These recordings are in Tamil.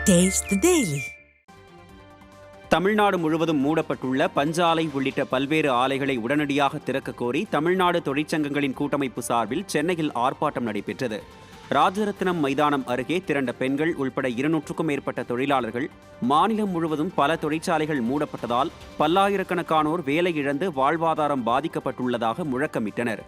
Taste the Daily. தமிழ்நாடு முழுவதும் மூடப்பட்டுள்ள பஞ்சாலை உள்ளிட்ட பல்வேறு ஆலைகளை உடனடியாக திறக்க கோரி தமிழ்நாடு தொழிற்சங்கங்களின் கூட்டமைப்பு சார்பில் சென்னையில் ஆர்ப்பாட்டம் நடைபெற்றது. ராஜரத்னம் மைதானம் அருகே திரண்ட பெண்கள் உள்பட 200க்கும் மேற்பட்ட தொழிலாளர்கள் மாநிலம் முழுவதும் பல தொழிற்சாலைகள் மூடப்பட்டதால் பல்லாயிரக்கணக்கானோர் வேலை இழந்து வாழ்வாதாரம் பாதிக்கப்பட்டுள்ளதாக முழக்கமிட்டனர்.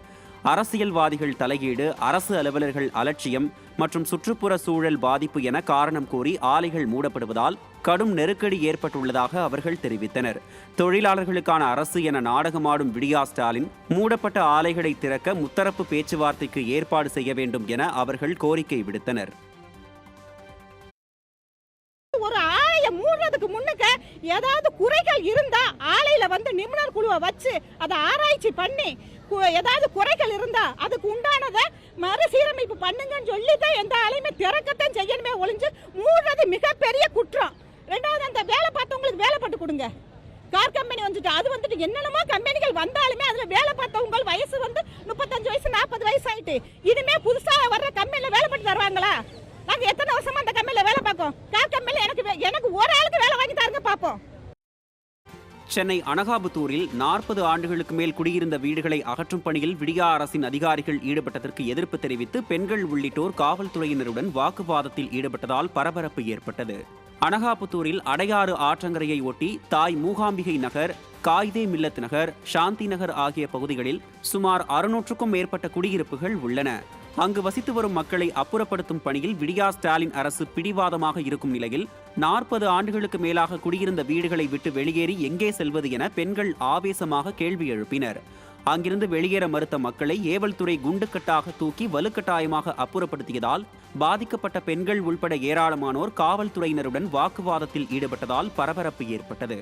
அரசியல்வாதிகள் தலையீடு, அரசு அலுவலர்கள் அலட்சியம் மற்றும் சுற்றுப்புற சூழல் பாதிப்பு என காரணம் கூறி ஆலைகள் மூடப்படுவதால் கடும் நெருக்கடி ஏற்பட்டுள்ளதாக அவர்கள் தெரிவித்தனர். தொழிலாளர்களுக்கான அரசு என நாடகமாடும் விடியா ஸ்டாலின் மூடப்பட்ட ஆலைகளை திறக்க முத்தரப்பு பேச்சுவார்த்தைக்கு ஏற்பாடு செய்ய வேண்டும் என அவர்கள் கோரிக்கை விடுத்தனர். ஒரு ஆலையை மூடுறதுக்கு முன்னுக்கு ஏதாவது குறைகள் இருந்தா ஆலையில நிபுணர் குழுவை வச்சு அதை ஆராய்ச்சி பண்ணி ஏதாவது குறைகள் இருந்தா அதுக்கு உண்டானதை மறுசீரமைப்பு பண்ணுங்கன்னு சொல்லி தான் எந்த ஆலையுமே திறக்கத்தான் செய்யணுமே ஒழிஞ்சு மூடுறது மிகப்பெரிய குற்றம். ரெண்டாவது, அந்த வேலை பார்த்தவங்களுக்கு வேலை பட்டு கொடுங்க. கார் கம்பெனி அது என்னென்னமோ கம்பெனிகள் வந்தாலுமே அதுல வேலை பார்த்தவங்க வயசு 35 வயசு 40 வயசு ஆயிட்டு இனிமே புதுசா வர்ற கம்பெனில வேலை பட்டு தருவாங்களா? நாங்க எத்தனை வருஷமா அந்த கம்பெனில வேலை பார்ப்போம். கார் கம்பெனில எனக்கு ஒரு ஆளுக்கு வேலை வாங்கி தாருங்க பார்ப்போம். சென்னை அனகாபுத்தூரில் 40 ஆண்டுகளுக்கு மேல் குடியிருந்த வீடுகளை அகற்றும் பணியில் விடியா அரசின் அதிகாரிகள் ஈடுபட்டதற்கு எதிர்ப்பு தெரிவித்து பெண்கள் உள்ளிட்டோர் காவல்துறையினருடன் வாக்குவாதத்தில் ஈடுபட்டதால் பரபரப்பு ஏற்பட்டது. அனகாபுத்தூரில் அடையாறு ஆற்றங்கரையை ஒட்டி தாய் மூகாம்பிகை நகர், காயிதே மில்லத் நகர், சாந்தி நகர் ஆகிய பகுதிகளில் சுமார் 600க்கும் மேற்பட்ட குடியிருப்புகள் உள்ளன. அங்கு வசித்து வரும் மக்களை அப்புறப்படுத்தும் பணியில் விடியா ஸ்டாலின் அரசு பிடிவாதமாக இருக்கும் நிலையில் 40 ஆண்டுகளுக்கு மேலாக குடியிருந்த வீடுகளை விட்டு வெளியேறி எங்கே செல்வது என பெண்கள் ஆவேசமாக கேள்வி எழுப்பினர். அங்கிருந்து வெளியேற மறுத்த மக்களை ஏவல்துறை குண்டுக்கட்டாக தூக்கி வலுக்கட்டாயமாக அப்புறப்படுத்தியதால் பாதிக்கப்பட்ட பெண்கள் உள்பட ஏராளமானோர் காவல்துறையினருடன் வாக்குவாதத்தில் ஈடுபட்டதால் பரபரப்பு ஏற்பட்டது.